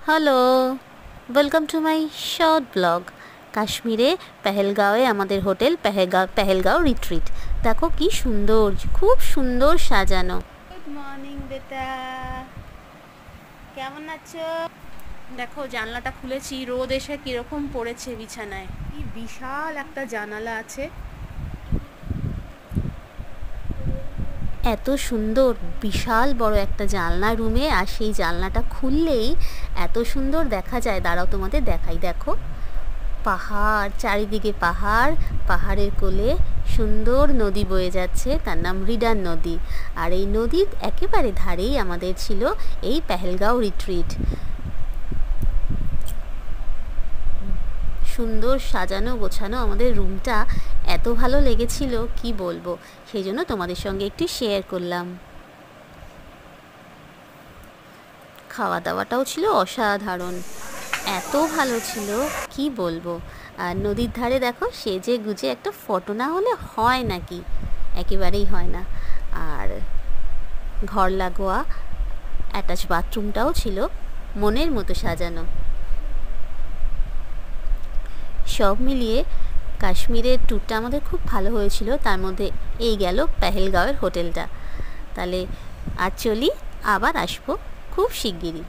Hello, welcome to my short blog. কাশ্মীরে পেহেলগাঁওয়ে আমাদের hotel Pahalgam retreat. দেখো কি সুন্দর, খুব সুন্দর সাজানো। গুড মর্নিং বেটা, কেমন আছো? দেখো জানলাটা খুলেছি, রোদ এসে কিরকম পড়েছে বিছানায়। কি বিশাল একটা জানালা আছে, এত সুন্দর বিশাল বড় একটা জানলা রুমে, আর সেই জানলাটা খুললেই এত সুন্দর দেখা যায়। দাঁড়াও তোমাদের দেখাই। দেখো পাহাড়, চারিদিকে পাহাড়, পাহাড়ের কোলে সুন্দর নদী বয়ে যাচ্ছে, তার নাম রিডার নদী। আর এই নদীর একেবারে ধারেই আমাদের ছিল এই পেহেলগাঁও রিট্রিট। সুন্দর সাজানো গোছানো আমাদের রুমটা, এত ভালো লেগেছিল কি বলবো, সেই জন্য তোমাদের সঙ্গে একটু শেয়ার করলাম। খাওয়া দাওয়াটাও ছিল অসাধারণ, এত ভালো ছিল কি বলবো। আর নদীর ধারে দেখো সেজে গুজে একটা ফটো না হলে হয় নাকি, একেবারেই হয় না। আর ঘর লাগোয়া অ্যাটাচ বাথরুমটাও ছিল মনের মতো সাজানো। সব মিলিয়ে কাশ্মীরের ট্যুরটা আমাদের খুব ভালো হয়েছিল। তার মধ্যে এই গেল পেহেলগাঁওয়ের হোটেলটা। তাহলে আর চলি, আবার আসবো খুব শিগগিরই।